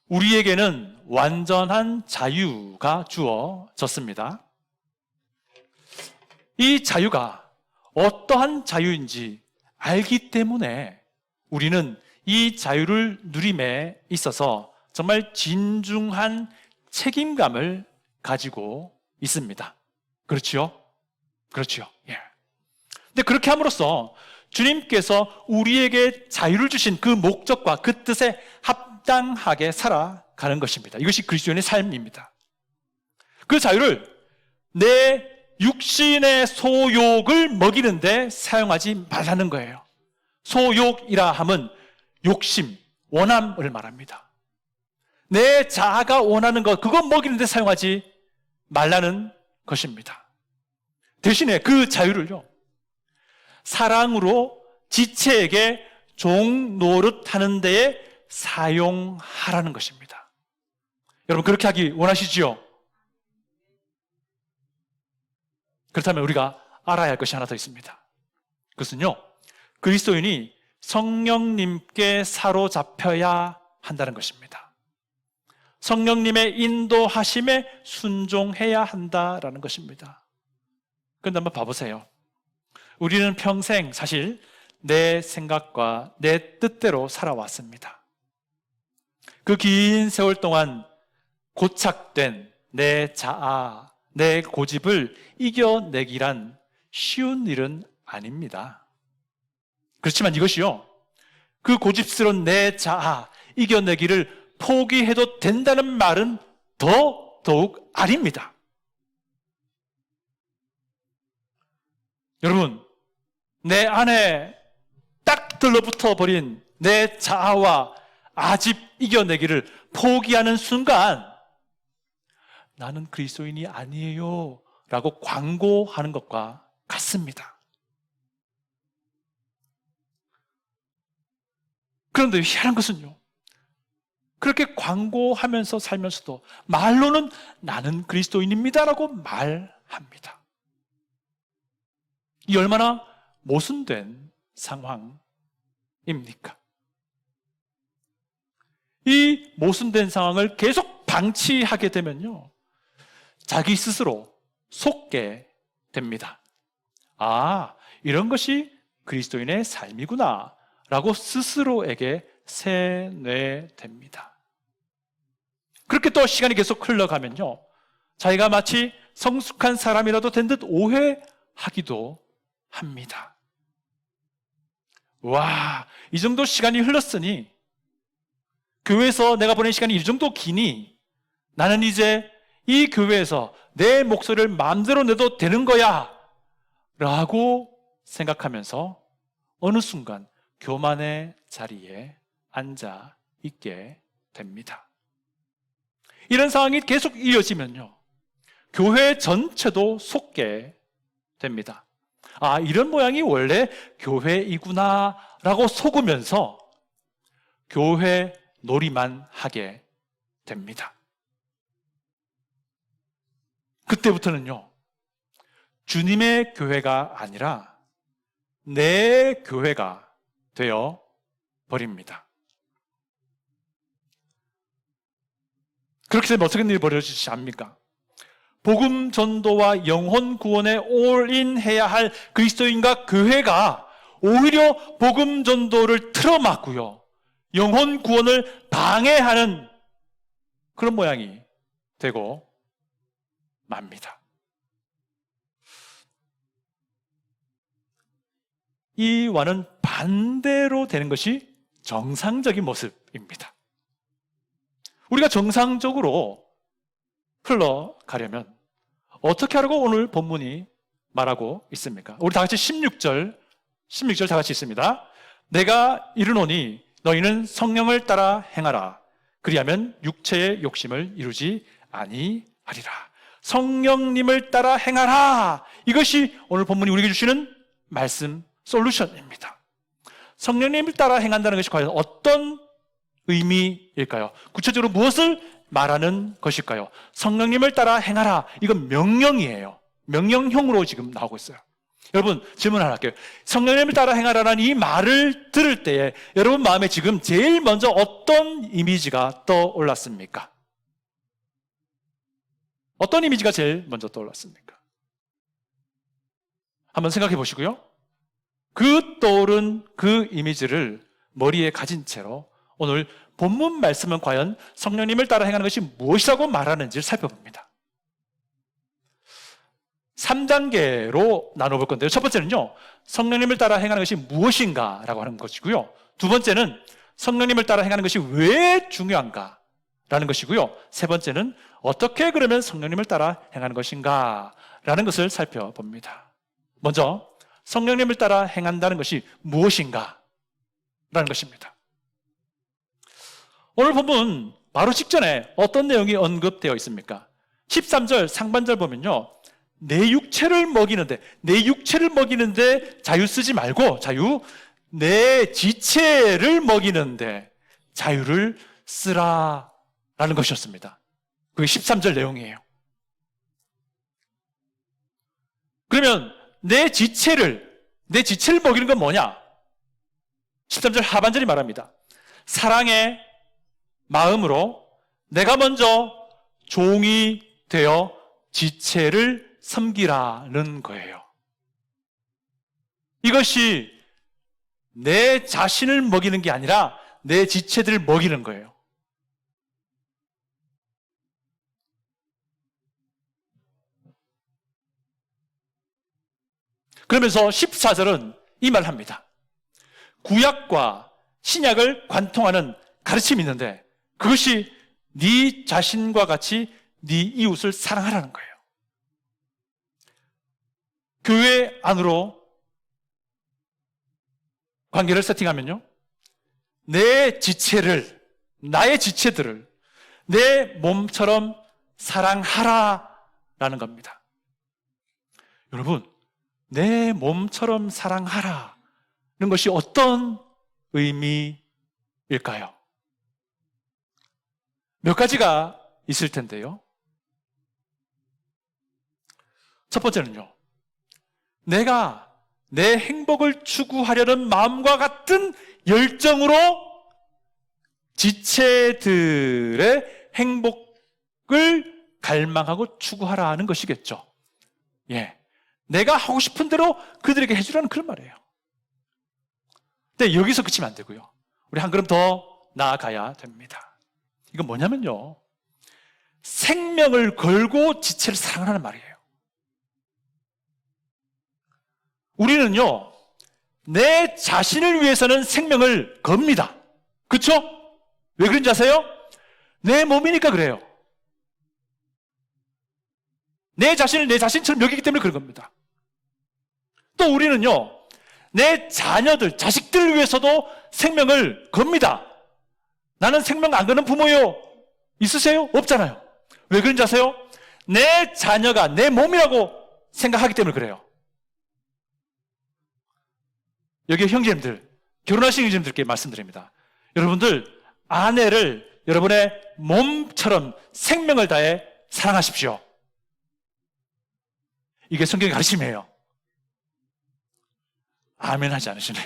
우리에게는 완전한 자유가 주어졌습니다. 이 자유가 어떠한 자유인지 알기 때문에 우리는 이 자유를 누림에 있어서 정말 진중한 책임감을 가지고 있습니다. 그렇죠? 그렇죠. 예. 근데 그렇게 함으로써 주님께서 우리에게 자유를 주신 그 목적과 그 뜻에 합당하게 살아가는 것입니다. 이것이 그리스도인의 삶입니다. 그 자유를 내 육신의 소욕을 먹이는데 사용하지 말라는 거예요. 소욕이라 함은 욕심, 원함을 말합니다. 내 자아가 원하는 것, 그거 먹이는데 사용하지 말라는 것입니다. 대신에 그 자유를요, 사랑으로 지체에게 종 노릇하는 데에 사용하라는 것입니다. 여러분, 그렇게 하기 원하시지요? 그렇다면 우리가 알아야 할 것이 하나 더 있습니다. 그것은요, 그리스도인이 성령님께 사로잡혀야 한다는 것입니다. 성령님의 인도하심에 순종해야 한다라는 것입니다. 그런데 한번 봐보세요. 우리는 평생 사실 내 생각과 내 뜻대로 살아왔습니다. 그 긴 세월 동안 고착된 내 자아, 내 고집을 이겨내기란 쉬운 일은 아닙니다. 그렇지만 이것이요, 그 고집스러운 내 자아 이겨내기를 포기해도 된다는 말은 더욱 아닙니다. 여러분, 내 안에 딱 들러붙어 버린 내 자아와 아집 이겨내기를 포기하는 순간 나는 그리스도인이 아니에요 라고 광고하는 것과 같습니다. 그런데 희한한 것은요, 그렇게 광고하면서 살면서도 말로는 나는 그리스도인입니다라고 말합니다. 이 얼마나 모순된 상황입니까? 이 모순된 상황을 계속 방치하게 되면요, 자기 스스로 속게 됩니다. 아, 이런 것이 그리스도인의 삶이구나 라고 스스로에게 세뇌됩니다. 그렇게 또 시간이 계속 흘러가면요, 자기가 마치 성숙한 사람이라도 된 듯 오해하기도 합니다. 와, 이 정도 시간이 흘렀으니, 교회에서 내가 보낸 시간이 이 정도 기니 나는 이제 이 교회에서 내 목소리를 마음대로 내도 되는 거야 라고 생각하면서 어느 순간 교만의 자리에 앉아 있게 됩니다. 이런 상황이 계속 이어지면요, 교회 전체도 속게 됩니다. 아, 이런 모양이 원래 교회이구나 라고 속으면서 교회 놀이만 하게 됩니다. 그때부터는요, 주님의 교회가 아니라 내 교회가 되어 버립니다. 그렇게 되면 어떻게 일이 벌어지지 않습니까? 복음 전도와 영혼 구원에 올인해야 할 그리스도인과 교회가 오히려 복음 전도를 틀어막고요, 영혼 구원을 방해하는 그런 모양이 되고 맙니다. 이와는 반대로 되는 것이 정상적인 모습입니다. 우리가 정상적으로 흘러가려면 어떻게 하라고 오늘 본문이 말하고 있습니까? 우리 다 같이 16절 다 같이 있습니다. 내가 이르노니 너희는 성령을 따라 행하라. 그리하면 육체의 욕심을 이루지 아니하리라. 성령님을 따라 행하라. 이것이 오늘 본문이 우리에게 주시는 말씀, 솔루션입니다. 성령님을 따라 행한다는 것이 과연 어떤 의미일까요? 구체적으로 무엇을 말하는 것일까요? 성령님을 따라 행하라. 이건 명령이에요. 명령형으로 지금 나오고 있어요. 여러분, 질문 하나 할게요. 성령님을 따라 행하라는 이 말을 들을 때에 여러분 마음에 지금 제일 먼저 어떤 이미지가 떠올랐습니까? 어떤 이미지가 제일 먼저 떠올랐습니까? 한번 생각해 보시고요. 그 떠오른 그 이미지를 머리에 가진 채로 오늘 본문 말씀은 과연 성령님을 따라 행하는 것이 무엇이라고 말하는지를 살펴봅니다. 3단계로 나눠볼 건데요. 첫 번째는요, 성령님을 따라 행하는 것이 무엇인가 라고 하는 것이고요. 두 번째는 성령님을 따라 행하는 것이 왜 중요한가 라는 것이고요. 세 번째는 어떻게 그러면 성령님을 따라 행하는 것인가 라는 것을 살펴봅니다. 먼저 성령님을 따라 행한다는 것이 무엇인가 라는 것입니다. 오늘 본문 바로 직전에 어떤 내용이 언급되어 있습니까? 13절 상반절 보면요, 내 육체를 먹이는데 자유 쓰지 말고 내 지체를 먹이는데 자유를 쓰라 라는 것이었습니다. 그게 13절 내용이에요. 그러면 내 지체를 먹이는 건 뭐냐? 13절 하반절이 말합니다. 사랑의 마음으로 내가 먼저 종이 되어 지체를 섬기라는 거예요. 이것이 내 자신을 먹이는 게 아니라 내 지체들을 먹이는 거예요. 그러면서 14절은 이 말을 합니다. 구약과 신약을 관통하는 가르침이 있는데 그것이 네 자신과 같이 네 이웃을 사랑하라는 거예요. 교회 안으로 관계를 세팅하면요, 나의 지체들을 내 몸처럼 사랑하라라는 겁니다. 여러분, 내 몸처럼 사랑하라는 것이 어떤 의미일까요? 몇 가지가 있을 텐데요. 첫 번째는요, 내가 내 행복을 추구하려는 마음과 같은 열정으로 지체들의 행복을 갈망하고 추구하라는 것이겠죠. 예, 내가 하고 싶은 대로 그들에게 해주라는 그런 말이에요. 근데 여기서 그치면 안 되고요. 우리 한 걸음 더 나아가야 됩니다. 이건 뭐냐면요, 생명을 걸고 지체를 사랑하는 말이에요. 우리는요, 내 자신을 위해서는 생명을 겁니다. 그렇죠? 왜 그런지 아세요? 내 몸이니까 그래요. 내 자신을 내 자신처럼 여기기 때문에 그런 겁니다. 또 우리는요, 내 자녀들, 자식들을 위해서도 생명을 겁니다. 나는 생명 안 거는 부모요. 있으세요? 없잖아요. 왜 그런지 아세요? 내 자녀가 내 몸이라고 생각하기 때문에 그래요. 여기 형제님들, 결혼하신 형제님들께 말씀드립니다. 여러분들, 아내를 여러분의 몸처럼 생명을 다해 사랑하십시오. 이게 성경의 가르침이에요. 아멘 하지 않으시네.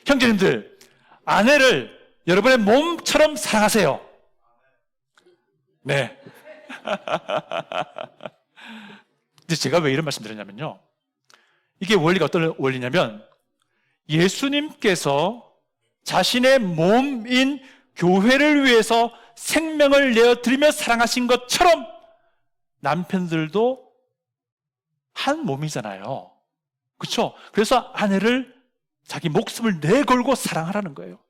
형제님들, 아내를 여러분의 몸처럼 사랑하세요. 네. 근데 제가 왜 이런 말씀 드렸냐면요, 이게 원리가 어떤 원리냐면, 예수님께서 자신의 몸인 교회를 위해서 생명을 내어드리며 사랑하신 것처럼 남편들도 한 몸이잖아요. 그렇죠? 그래서 아내를 자기 목숨을 내걸고 사랑하라는 거예요.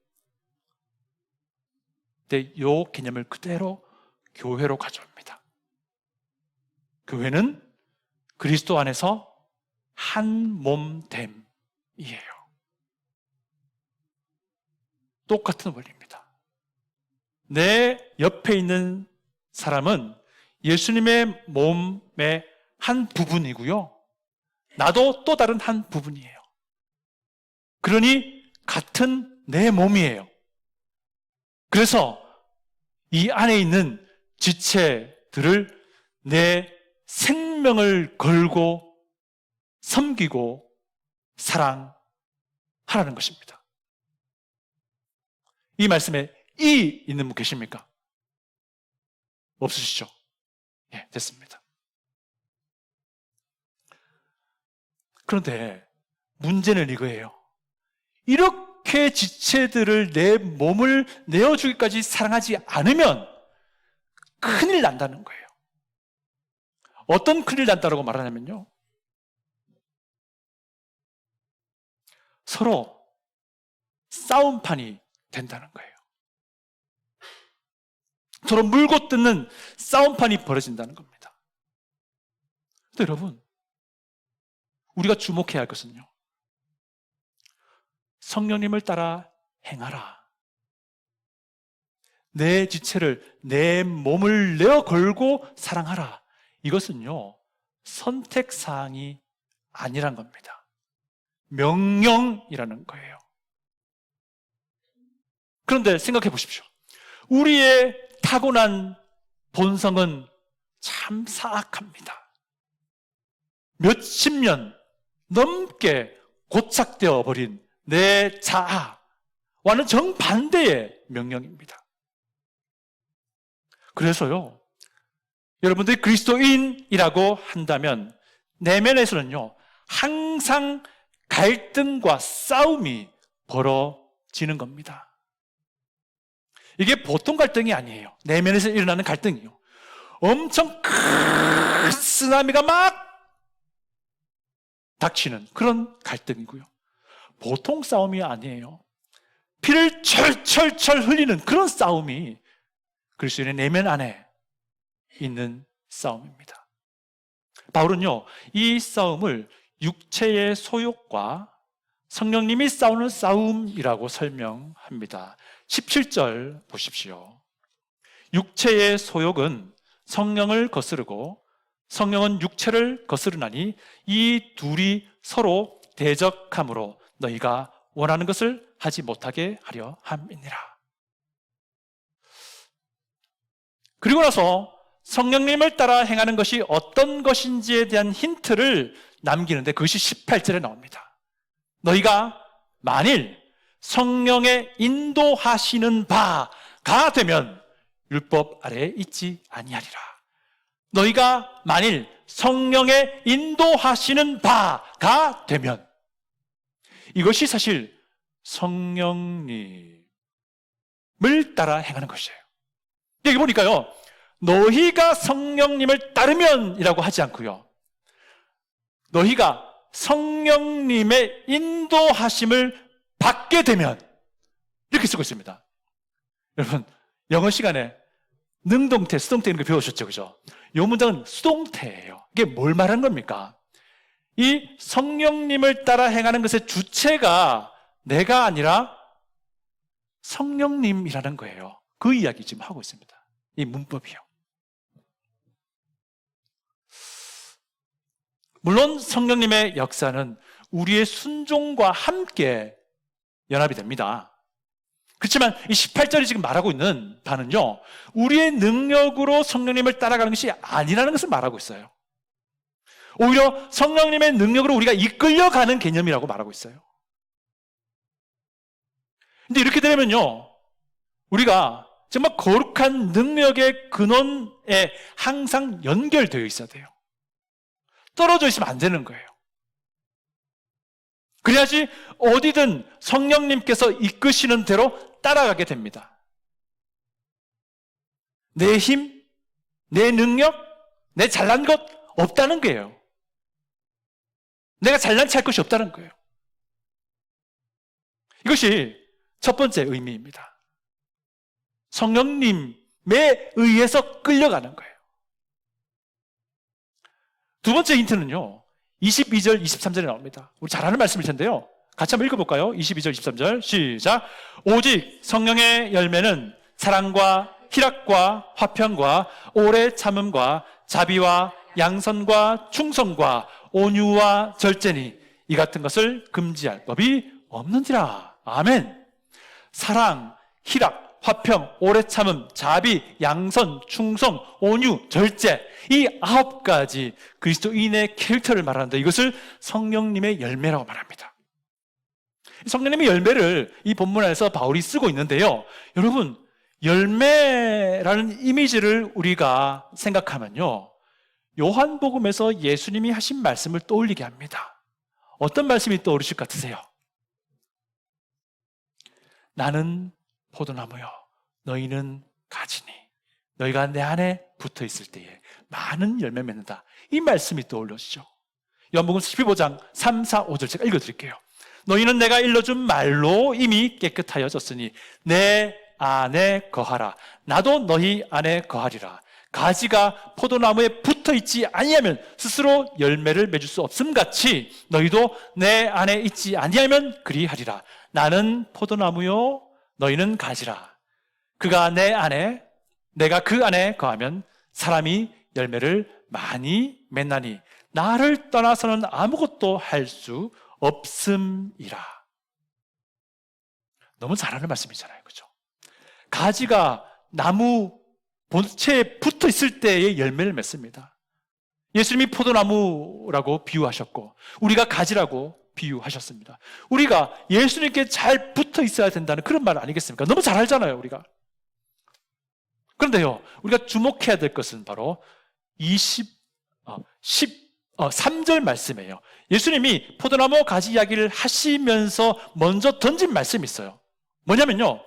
근데 이 개념을 그대로 교회로 가져옵니다. 교회는 그리스도 안에서 한 몸됨이에요. 똑같은 원리입니다. 내 옆에 있는 사람은 예수님의 몸의 한 부분이고요, 나도 또 다른 한 부분이에요. 그러니 같은 내 몸이에요. 그래서 이 안에 있는 지체들을 내 생명을 걸고 섬기고 사랑하라는 것입니다. 이 말씀에 이 있는 분 계십니까? 없으시죠? 예, 됐습니다. 그런데 문제는 이거예요. 이렇게 지체들을 내 몸을 내어주기까지 사랑하지 않으면 큰일 난다는 거예요. 어떤 큰일 난다고 말하냐면요, 서로 싸움판이 된다는 거예요. 서로 물고 뜯는 싸움판이 벌어진다는 겁니다. 근데 여러분, 우리가 주목해야 할 것은요, 성령님을 따라 행하라. 내 지체를, 내 몸을 내어 걸고 사랑하라. 이것은요, 선택사항이 아니란 겁니다. 명령이라는 거예요. 그런데 생각해 보십시오. 우리의 타고난 본성은 참 사악합니다. 몇십 년 넘게 고착되어 버린 내 자아와는 정반대의 명령입니다. 그래서요, 여러분들이 그리스도인이라고 한다면 내면에서는요, 항상 갈등과 싸움이 벌어지는 겁니다. 이게 보통 갈등이 아니에요. 내면에서 일어나는 갈등이요, 엄청 큰 쓰나미가 막 닥치는 그런 갈등이고요, 보통 싸움이 아니에요. 피를 철철철 흘리는 그런 싸움이 그리스도인의 내면 안에 있는 싸움입니다. 바울은요, 이 싸움을 육체의 소욕과 성령님이 싸우는 싸움이라고 설명합니다. 17절 보십시오. 육체의 소욕은 성령을 거스르고 성령은 육체를 거스르나니 이 둘이 서로 대적함으로 너희가 원하는 것을 하지 못하게 하려 함이니라. 그리고 나서 성령님을 따라 행하는 것이 어떤 것인지에 대한 힌트를 남기는데 그것이 18절에 나옵니다. 너희가 만일 성령의 인도하시는 바가 되면 율법 아래에 있지 아니하리라. 너희가 만일 성령의 인도하시는 바가 되면, 이것이 사실 성령님을 따라 행하는 것이에요. 여기 보니까요, 너희가 성령님을 따르면 이라고 하지 않고요, 너희가 성령님의 인도하심을 받게 되면, 이렇게 쓰고 있습니다. 여러분, 영어 시간에 능동태, 수동태 이런 거 배우셨죠? 그죠? 이 문장은 수동태예요. 이게 뭘 말하는 겁니까? 이 성령님을 따라 행하는 것의 주체가 내가 아니라 성령님이라는 거예요. 그 이야기 지금 하고 있습니다. 이 문법이요. 물론 성령님의 역사는 우리의 순종과 함께 연합이 됩니다. 그렇지만 이 18절이 지금 말하고 있는 바는요, 우리의 능력으로 성령님을 따라가는 것이 아니라는 것을 말하고 있어요. 오히려 성령님의 능력으로 우리가 이끌려가는 개념이라고 말하고 있어요. 근데 이렇게 되면요, 우리가 정말 거룩한 능력의 근원에 항상 연결되어 있어야 돼요. 떨어져 있으면 안 되는 거예요. 그래야지 어디든 성령님께서 이끄시는 대로 따라가게 됩니다. 내 힘, 내 능력, 내 잘난 것 없다는 거예요. 내가 잘난 체 할 것이 없다는 거예요. 이것이 첫 번째 의미입니다. 성령님에 의해서 끌려가는 거예요. 두 번째 힌트는요, 22절, 23절에 나옵니다. 우리 잘 아는 말씀일 텐데요, 같이 한번 읽어볼까요? 22절, 23절 시작. 오직 성령의 열매는 사랑과 희락과 화평과 오래 참음과 자비와 양선과 충성과 온유와 절제니 이 같은 것을 금지할 법이 없는지라. 아멘. 사랑, 희락, 화평, 오래 참음, 자비, 양선, 충성, 온유, 절제, 이 9가지 그리스도인의 캐릭터를 말하는데 이것을 성령님의 열매라고 말합니다. 성령님의 열매를 이 본문 안에서 바울이 쓰고 있는데요. 여러분, 열매라는 이미지를 우리가 생각하면요, 요한복음에서 예수님이 하신 말씀을 떠올리게 합니다. 어떤 말씀이 떠오르실 것 같으세요? 나는 포도나무요, 너희는 가지니 너희가 내 안에 붙어 있을 때에 많은 열매 맺는다. 이 말씀이 떠올려지죠. 요한복음 15장 3, 4, 5절 제가 읽어드릴게요. 너희는 내가 일러준 말로 이미 깨끗하여졌으니 내 안에 거하라. 나도 너희 안에 거하리라. 가지가 포도나무에 붙어있지 아니하면 스스로 열매를 맺을 수 없음같이 너희도 내 안에 있지 아니하면 그리하리라. 나는 포도나무요, 너희는 가지라. 그가 내 안에, 내가 그 안에 거하면 사람이 열매를 많이 맺나니 나를 떠나서는 아무것도 할 수 없음이라. 너무 잘하는 말씀이잖아요, 그죠? 가지가 나무 본체에 붙어 있을 때의 열매를 맺습니다. 예수님이 포도나무라고 비유하셨고 우리가 가지라고 비유하셨습니다. 우리가 예수님께 잘 붙어 있어야 된다는 그런 말 아니겠습니까? 너무 잘 알잖아요, 우리가. 그런데요, 우리가 주목해야 될 것은 바로 3절 말씀이에요. 예수님이 포도나무 가지 이야기를 하시면서 먼저 던진 말씀이 있어요. 뭐냐면요,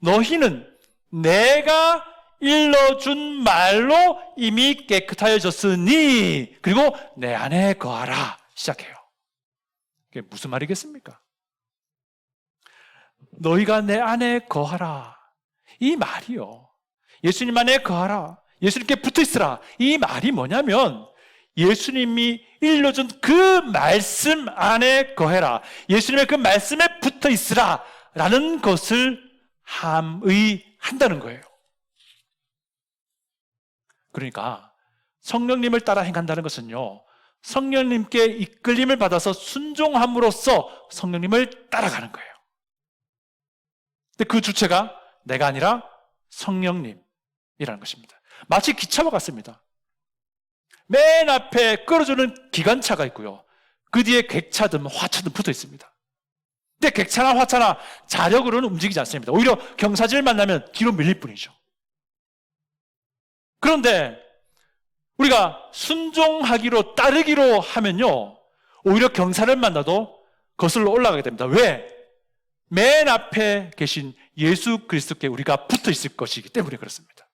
너희는 내가 일러준 말로 이미 깨끗하여졌으니 그리고 내 안에 거하라 시작해요. 그게 무슨 말이겠습니까? 너희가 내 안에 거하라, 이 말이요, 예수님 안에 거하라, 예수님께 붙어있으라, 이 말이 뭐냐면 예수님이 일러준 그 말씀 안에 거해라, 예수님의 그 말씀에 붙어있으라 라는 것을 함의한다는 거예요. 그러니까 성령님을 따라 행한다는 것은요, 성령님께 이끌림을 받아서 순종함으로써 성령님을 따라가는 거예요. 근데 그 주체가 내가 아니라 성령님이라는 것입니다. 마치 기차와 같습니다. 맨 앞에 끌어주는 기관차가 있고요, 그 뒤에 객차든 화차든 붙어 있습니다. 근데 객차나 화차나 자력으로는 움직이지 않습니다. 오히려 경사진을 만나면 뒤로 밀릴 뿐이죠. 그런데 우리가 순종하기로, 따르기로 하면요, 오히려 경사를 만나도 거슬러 올라가게 됩니다. 왜? 맨 앞에 계신 예수 그리스도께 우리가 붙어 있을 것이기 때문에 그렇습니다.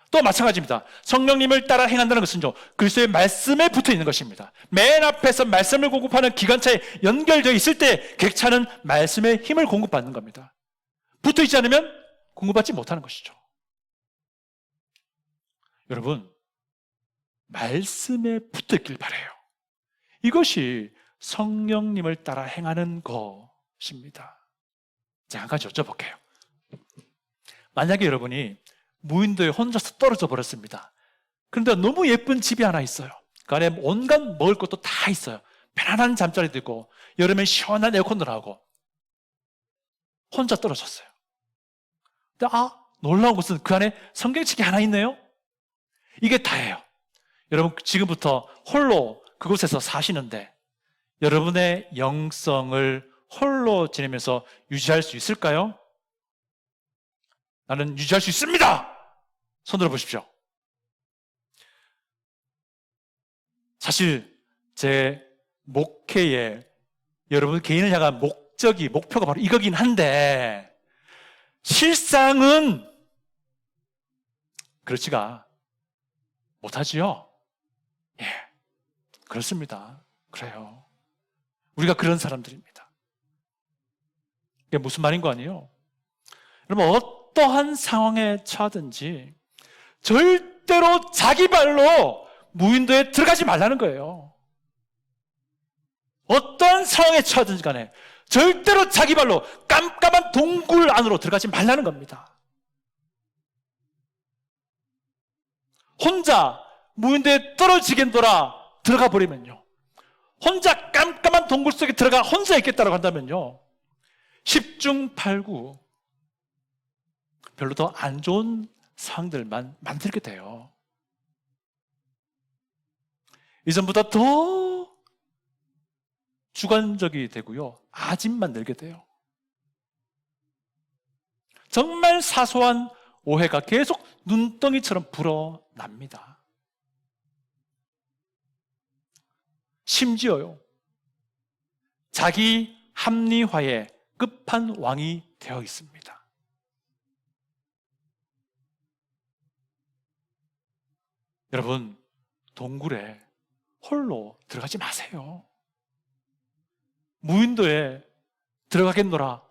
또 마찬가지입니다. 성령님을 따라 행한다는 것은요, 그리스도의 말씀에 붙어 있는 것입니다. 맨 앞에서 말씀을 공급하는 기관차에 연결되어 있을 때 객차는 말씀의 힘을 공급받는 겁니다. 붙어 있지 않으면 공급받지 못하는 것이죠. 여러분, 말씀에 붙어 있길 바라요. 이것이 성령님을 따라 행하는 것입니다. 제가 한 가지 여쭤볼게요. 만약에 여러분이 무인도에 혼자서 떨어져 버렸습니다. 그런데 너무 예쁜 집이 하나 있어요. 그 안에 온갖 먹을 것도 다 있어요. 편안한 잠자리도 있고 여름엔 시원한 에어컨도 나오고, 혼자 떨어졌어요. 근데 놀라운 것은 그 안에 성경책이 하나 있네요. 이게 다예요. 여러분, 지금부터 홀로 그곳에서 사시는데 여러분의 영성을 홀로 지내면서 유지할 수 있을까요? 나는 유지할 수 있습니다! 손 들어보십시오. 사실 제 목회에 여러분 개인을 향한 목표가 바로 이거긴 한데 실상은 그렇지가 못하지요? 예, 그렇습니다. 그래요. 우리가 그런 사람들입니다. 이게 무슨 말인 거 아니에요? 여러분, 어떠한 상황에 처하든지 절대로 자기 발로 무인도에 들어가지 말라는 거예요. 어떠한 상황에 처하든지 간에 절대로 자기 발로 깜깜한 동굴 안으로 들어가지 말라는 겁니다. 혼자 무인도에 떨어지겠노라 들어가 버리면요, 혼자 깜깜한 동굴 속에 들어가 혼자 있겠다라고 한다면요, 10중 8구 별로 더 안 좋은 상황들만 만들게 돼요. 이전보다 더 주관적이 되고요. 아집만 늘게 돼요. 정말 사소한 오해가 계속 눈덩이처럼 불어납니다. 심지어요, 자기 합리화의 끝판왕이 되어 있습니다. 여러분, 동굴에 홀로 들어가지 마세요. 무인도에 들어가겠노라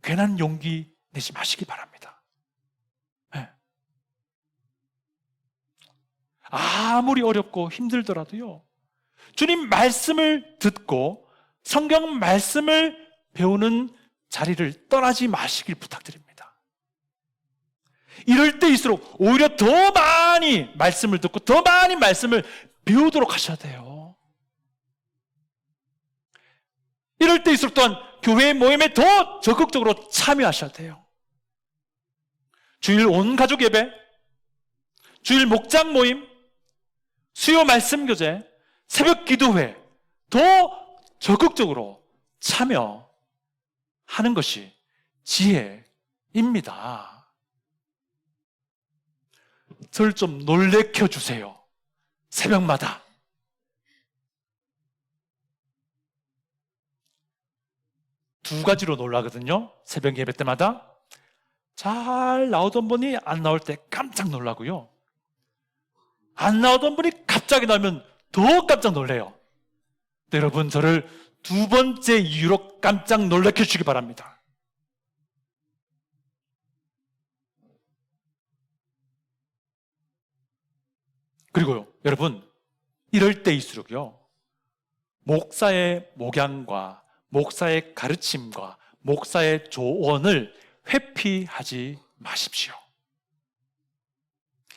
괜한 용기 내지 마시기 바랍니다. 네. 아무리 어렵고 힘들더라도요, 주님 말씀을 듣고 성경 말씀을 배우는 자리를 떠나지 마시길 부탁드립니다. 이럴 때일수록 오히려 더 많이 말씀을 듣고 더 많이 말씀을 배우도록 하셔야 돼요. 이럴 때일수록 또한 교회 모임에 더 적극적으로 참여하셔야 돼요. 주일 온 가족 예배, 주일 목장 모임, 수요 말씀 교제, 새벽 기도회 더 적극적으로 참여하는 것이 지혜입니다. 저를 좀 놀래켜 주세요. 새벽마다. 두 가지로 놀라거든요. 새벽 예배 때마다. 잘 나오던 분이 안 나올 때 깜짝 놀라고요. 안 나오던 분이 갑자기 나오면 더 깜짝 놀래요. 여러분, 저를 두 번째 이유로 깜짝 놀래켜 주시기 바랍니다. 그리고요, 여러분, 이럴 때일수록요, 목사의 목양과 목사의 가르침과 목사의 조언을 회피하지 마십시오.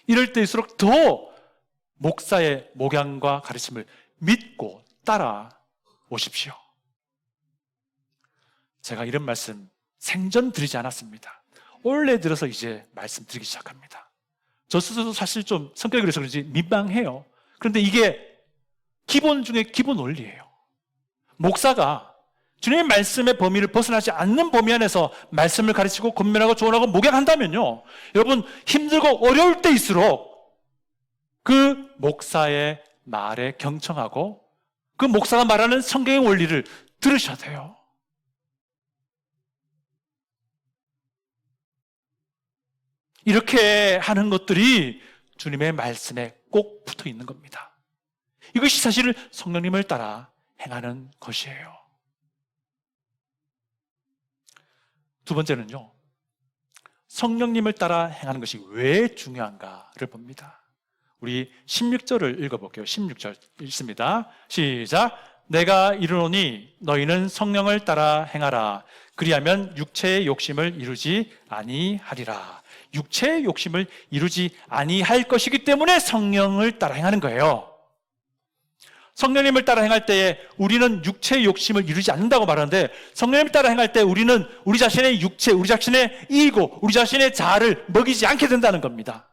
이럴 때일수록 더 목사의 목양과 가르침을 믿고 따라 오십시오. 제가 이런 말씀 생전 드리지 않았습니다. 올해 들어서 이제 말씀드리기 시작합니다. 저 스스로도 사실 좀 성격이 그래서 그런지 민망해요. 그런데 이게 기본 중에 기본 원리예요. 목사가 주님의 말씀의 범위를 벗어나지 않는 범위 안에서 말씀을 가르치고 권면하고 조언하고 목양한다면요, 여러분, 힘들고 어려울 때일수록 그 목사의 말에 경청하고 그 목사가 말하는 성경의 원리를 들으셔야 돼요. 이렇게 하는 것들이 주님의 말씀에 꼭 붙어 있는 겁니다. 이것이 사실 성령님을 따라 행하는 것이에요. 두 번째는요, 성령님을 따라 행하는 것이 왜 중요한가를 봅니다. 우리 16절을 읽어볼게요. 16절 읽습니다. 시작. 내가 이르노니 너희는 성령을 따라 행하라. 그리하면 육체의 욕심을 이루지 아니하리라. 육체의 욕심을 이루지 아니할 것이기 때문에 성령을 따라 행하는 거예요. 성령님을 따라 행할 때에 우리는 육체의 욕심을 이루지 않는다고 말하는데, 성령님을 따라 행할 때 우리는 우리 자신의 육체, 우리 자신의 이고, 우리 자신의 자아를 먹이지 않게 된다는 겁니다.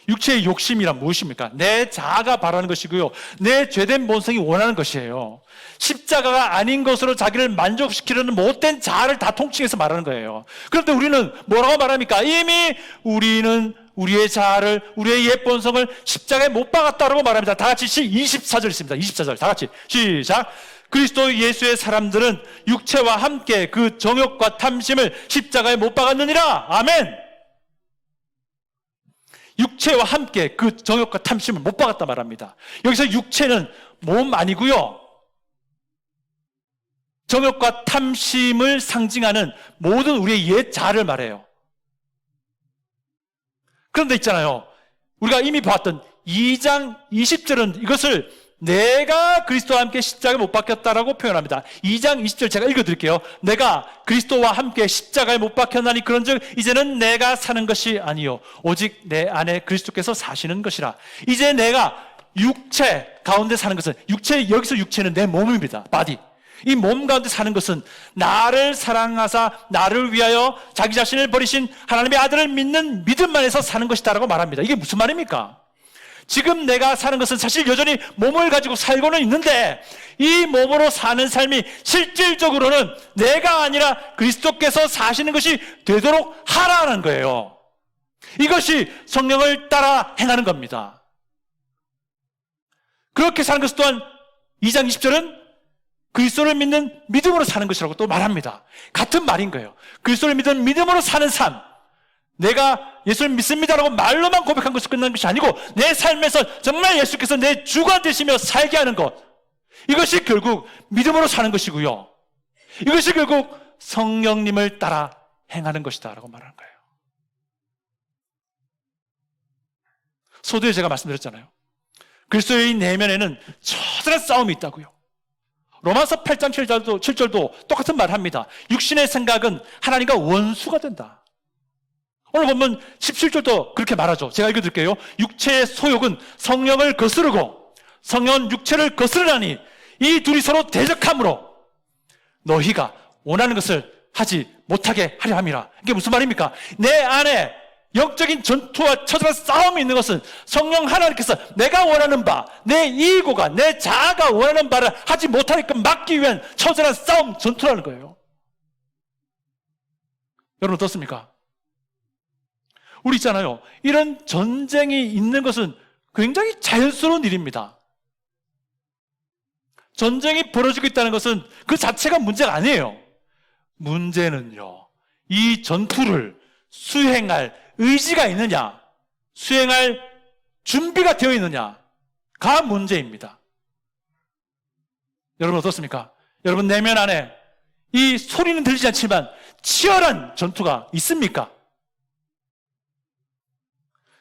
육체의 욕심이란 무엇입니까? 내 자아가 바라는 것이고요, 내 죄된 본성이 원하는 것이에요. 십자가가 아닌 것으로 자기를 만족시키려는 못된 자아를 다 통칭해서 말하는 거예요. 그런데 우리는 뭐라고 말합니까? 이미 우리는 우리의 자아를, 우리의 옛 본성을 십자가에 못 박았다라고 말합니다. 다 같이 24절 있습니다. 24절 다 같이 시작. 그리스도 예수의 사람들은 육체와 함께 그 정욕과 탐심을 십자가에 못 박았느니라. 아멘. 육체와 함께 그 정욕과 탐심을 못 박았다 말합니다. 여기서 육체는 몸 아니고요, 정욕과 탐심을 상징하는 모든 우리의 옛 자아를 말해요. 그런데 있잖아요, 우리가 이미 봤던 2장 20절은 이것을 내가 그리스도와 함께 십자가에 못 박혔다라고 표현합니다. 2장 20절 제가 읽어드릴게요. 내가 그리스도와 함께 십자가에 못 박혔나니 그런즉 이제는 내가 사는 것이 아니요 오직 내 안에 그리스도께서 사시는 것이라. 이제 내가 육체 가운데 사는 것은, 여기서 육체는 내 몸입니다. 바디. 이 몸 가운데 사는 것은 나를 사랑하사 나를 위하여 자기 자신을 버리신 하나님의 아들을 믿는 믿음 안에서 사는 것이다라고 말합니다. 이게 무슨 말입니까? 지금 내가 사는 것은 사실 여전히 몸을 가지고 살고는 있는데 이 몸으로 사는 삶이 실질적으로는 내가 아니라 그리스도께서 사시는 것이 되도록 하라는 거예요. 이것이 성령을 따라 행하는 겁니다. 그렇게 사는 것 또한 2장 20절은 그리스도를 믿는 믿음으로 사는 것이라고 또 말합니다. 같은 말인 거예요. 그리스도를 믿는 믿음으로 사는 삶, 내가 예수를 믿습니다라고 말로만 고백한 것이 끝난 것이 아니고 내 삶에서 정말 예수께서 내 주가 되시며 살게 하는 것, 이것이 결국 믿음으로 사는 것이고요. 이것이 결국 성령님을 따라 행하는 것이다 라고 말하는 거예요. 서두에 제가 말씀드렸잖아요. 그리스도의 내면에는 처절한 싸움이 있다고요. 로마서 8장 7절도 똑같은 말을 합니다. 육신의 생각은 하나님과 원수가 된다. 오늘 보면 17절도 그렇게 말하죠. 제가 읽어드릴게요. 육체의 소욕은 성령을 거스르고 성령은 육체를 거스르나니 이 둘이 서로 대적함으로 너희가 원하는 것을 하지 못하게 하려 함이라. 이게 무슨 말입니까? 내 안에 영적인 전투와 처절한 싸움이 있는 것은 성령 하나님께서 내가 원하는 바, 내 이고가, 내 자아가 원하는 바를 하지 못하게끔 막기 위한 처절한 싸움, 전투라는 거예요. 여러분 어떻습니까? 우리 있잖아요. 이런 전쟁이 있는 것은 굉장히 자연스러운 일입니다. 전쟁이 벌어지고 있다는 것은 그 자체가 문제가 아니에요. 문제는요, 이 전투를 수행할 의지가 있느냐, 수행할 준비가 되어 있느냐가 문제입니다. 여러분 어떻습니까? 여러분 내면 안에 이 소리는 들리지 않지만 치열한 전투가 있습니까?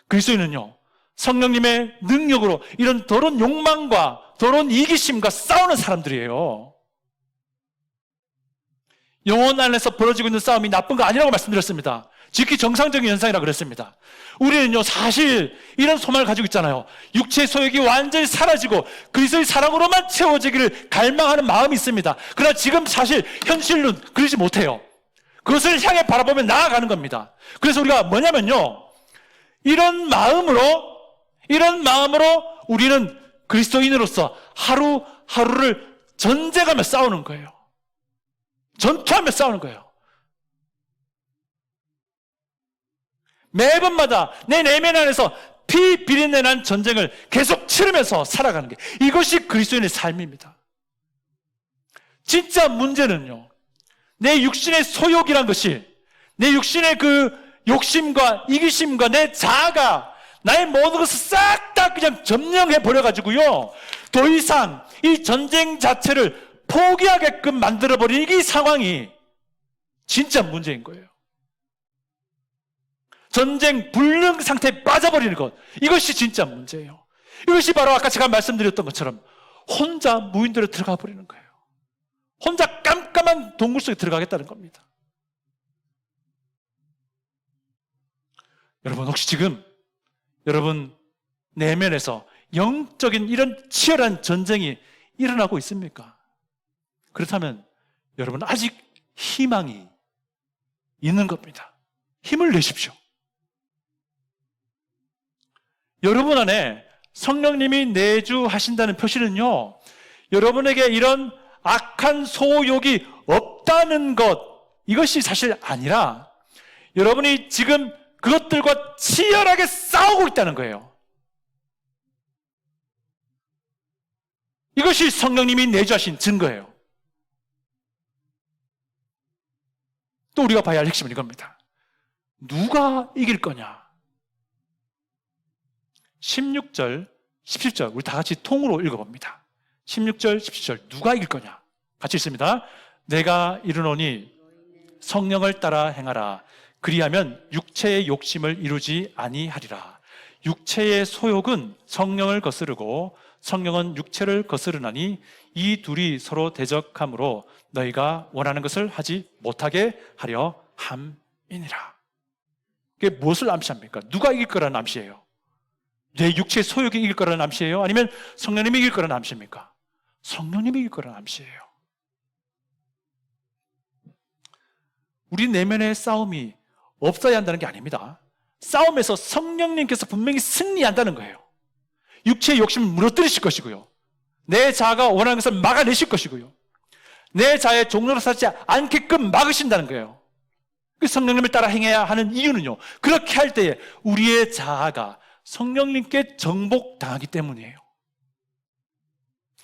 그리스도인은요, 성령님의 능력으로 이런 더러운 욕망과 더러운 이기심과 싸우는 사람들이에요. 영혼 안에서 벌어지고 있는 싸움이 나쁜 거 아니라고 말씀드렸습니다. 지극히 정상적인 현상이라고 그랬습니다. 우리는요, 사실 이런 소망을 가지고 있잖아요. 육체의 소욕이 완전히 사라지고 그리스도의 사랑으로만 채워지기를 갈망하는 마음이 있습니다. 그러나 지금 사실 현실은 그러지 못해요. 그것을 향해 바라보며 나아가는 겁니다. 그래서 우리가 뭐냐면요, 이런 마음으로 우리는 그리스도인으로서 하루하루를 전쟁하며 싸우는 거예요. 전투하며 싸우는 거예요. 매번마다 내 내면 안에서 피 비린내 난 전쟁을 계속 치르면서 살아가는 게, 이것이 그리스도인의 삶입니다. 진짜 문제는요, 내 육신의 소욕이란 것이, 내 육신의 그 욕심과 이기심과 내 자아가 나의 모든 것을 싹 다 그냥 점령해 버려가지고요, 더 이상 이 전쟁 자체를 포기하게끔 만들어버린 이 상황이 진짜 문제인 거예요. 전쟁 불능 상태에 빠져버리는 것, 이것이 진짜 문제예요. 이것이 바로 아까 제가 말씀드렸던 것처럼 혼자 무인도로 들어가 버리는 거예요. 혼자 깜깜한 동굴 속에 들어가겠다는 겁니다. 여러분 혹시 지금 여러분 내면에서 영적인 이런 치열한 전쟁이 일어나고 있습니까? 그렇다면 여러분 아직 희망이 있는 겁니다. 힘을 내십시오. 여러분 안에 성령님이 내주하신다는 표시는요, 여러분에게 이런 악한 소욕이 없다는 것, 이것이 사실 아니라 여러분이 지금 그것들과 치열하게 싸우고 있다는 거예요. 이것이 성령님이 내주하신 증거예요. 또 우리가 봐야 할 핵심은 이겁니다. 누가 이길 거냐? 16절, 17절 우리 다 같이 통으로 읽어봅니다. 16절, 17절 누가 이길 거냐? 같이 읽습니다. 내가 이르노니 성령을 따라 행하라. 그리하면 육체의 욕심을 이루지 아니하리라. 육체의 소욕은 성령을 거스르고 성령은 육체를 거스르나니 이 둘이 서로 대적함으로 너희가 원하는 것을 하지 못하게 하려 함이니라. 이게 무엇을 암시합니까? 누가 이길 거라는 암시예요? 내 육체의 소욕이 이길 거라는 암시예요? 아니면 성령님이 이길 거라는 암시입니까? 성령님이 이길 거라는 암시예요. 우리 내면의 싸움이 없어야 한다는 게 아닙니다. 싸움에서 성령님께서 분명히 승리한다는 거예요. 육체의 욕심을 무너뜨리실 것이고요. 내 자아가 원하는 것을 막아내실 것이고요. 내 자아의 종로로 사지 않게끔 막으신다는 거예요. 그 성령님을 따라 행해야 하는 이유는요, 그렇게 할 때에 우리의 자아가 성령님께 정복당하기 때문이에요.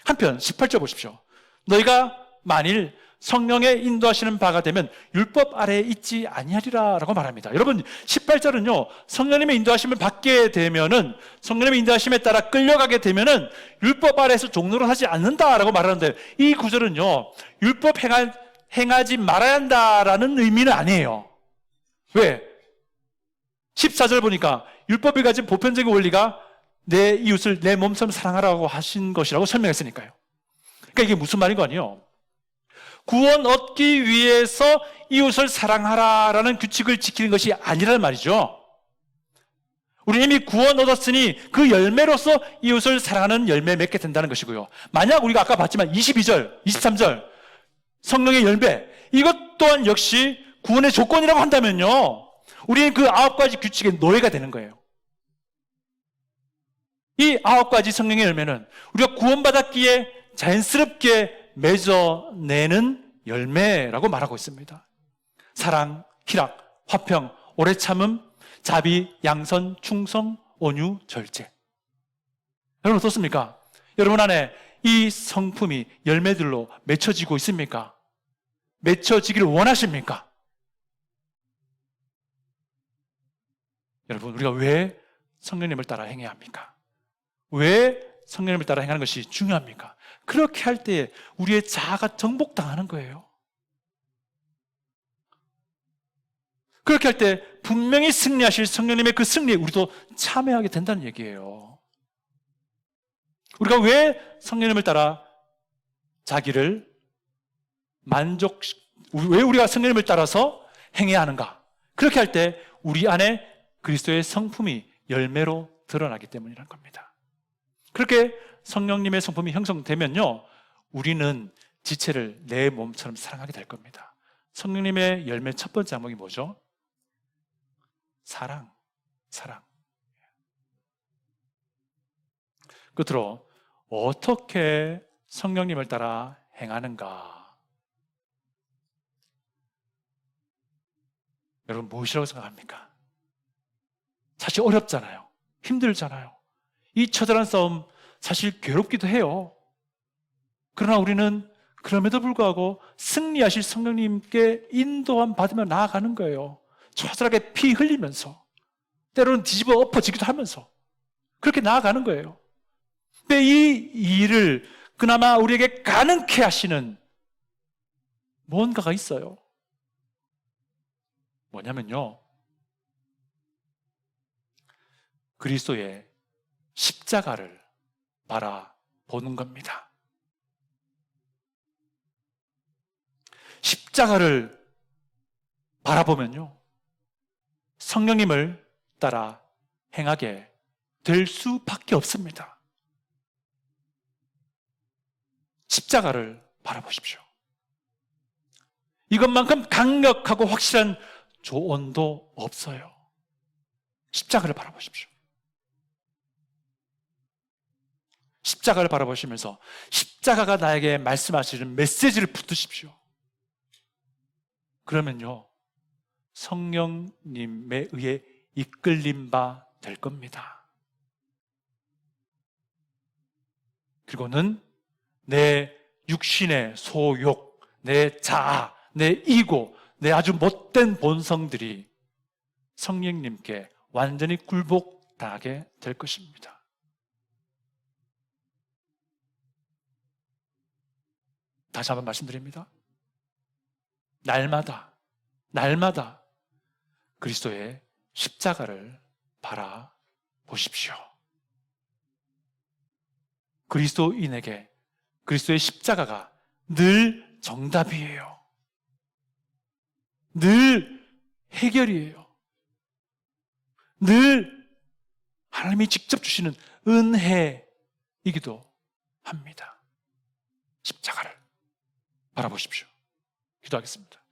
한편 18절 보십시오. 너희가 만일 성령의 인도하시는 바가 되면 율법 아래에 있지 아니하리라 라고 말합니다. 여러분 18절은요, 성령님의 인도하심을 받게 되면은, 성령님의 인도하심에 따라 끌려가게 되면은 율법 아래에서 종로를 하지 않는다라고 말하는데, 이 구절은요, 율법 행하지 말아야 한다라는 의미는 아니에요. 왜? 14절 보니까 율법이 가진 보편적인 원리가 내 이웃을 내 몸처럼 사랑하라고 하신 것이라고 설명했으니까요. 그러니까 이게 무슨 말인 거 아니에요? 구원 얻기 위해서 이웃을 사랑하라라는 규칙을 지키는 것이 아니라는 말이죠. 우리 이미 구원 얻었으니 그 열매로서 이웃을 사랑하는 열매 맺게 된다는 것이고요. 만약 우리가 아까 봤지만 22절, 23절 성령의 열매, 이것 또한 역시 구원의 조건이라고 한다면요, 우리는 그 9가지 규칙의 노예가 되는 거예요. 이 9가지 성령의 열매는 우리가 구원받았기에 자연스럽게 맺어내는 열매라고 말하고 있습니다. 사랑, 희락, 화평, 오래 참음, 자비, 양선, 충성, 온유, 절제. 여러분 어떻습니까? 여러분 안에 이 성품이 열매들로 맺혀지고 있습니까? 맺혀지기를 원하십니까? 여러분, 우리가 왜 성령님을 따라 행해야 합니까? 왜 성령님을 따라 행하는 것이 중요합니까? 그렇게 할 때 우리의 자아가 정복당하는 거예요. 그렇게 할 때 분명히 승리하실 성령님의 그 승리에 우리도 참여하게 된다는 얘기예요. 우리가 왜 성령님을 따라 자기를 왜 우리가 성령님을 따라서 행해야 하는가? 그렇게 할 때 우리 안에 그리스도의 성품이 열매로 드러나기 때문이라는 겁니다. 그렇게 성령님의 성품이 형성되면요, 우리는 지체를 내 몸처럼 사랑하게 될 겁니다. 성령님의 열매 첫 번째 항목이 뭐죠? 사랑. 끝으로 어떻게 성령님을 따라 행하는가? 여러분 무엇이라고 생각합니까? 사실 어렵잖아요. 힘들잖아요. 이 처절한 싸움 사실 괴롭기도 해요. 그러나 우리는 그럼에도 불구하고 승리하실 성령님께 인도함 받으며 나아가는 거예요. 처절하게 피 흘리면서, 때로는 뒤집어 엎어지기도 하면서 그렇게 나아가는 거예요. 근데 이 일을 그나마 우리에게 가능케 하시는 뭔가가 있어요. 뭐냐면요, 그리스도의 십자가를 바라보는 겁니다. 십자가를 바라보면요, 성령님을 따라 행하게 될 수밖에 없습니다. 십자가를 바라보십시오. 이것만큼 강력하고 확실한 조언도 없어요. 십자가를 바라보십시오. 십자가를 바라보시면서 십자가가 나에게 말씀하시는 메시지를 붙드십시오. 그러면요, 성령님에 의해 이끌림 바 될 겁니다. 그리고는 내 육신의 소욕, 내 자아, 내 이고, 내 아주 못된 본성들이 성령님께 완전히 굴복당하게 될 것입니다. 다시 한번 말씀드립니다. 날마다 그리스도의 십자가를 바라보십시오. 그리스도인에게 그리스도의 십자가가 늘 정답이에요. 늘 해결이에요. 늘 하나님이 직접 주시는 은혜이기도 합니다. 십자가를 바라보십시오. 기도하겠습니다.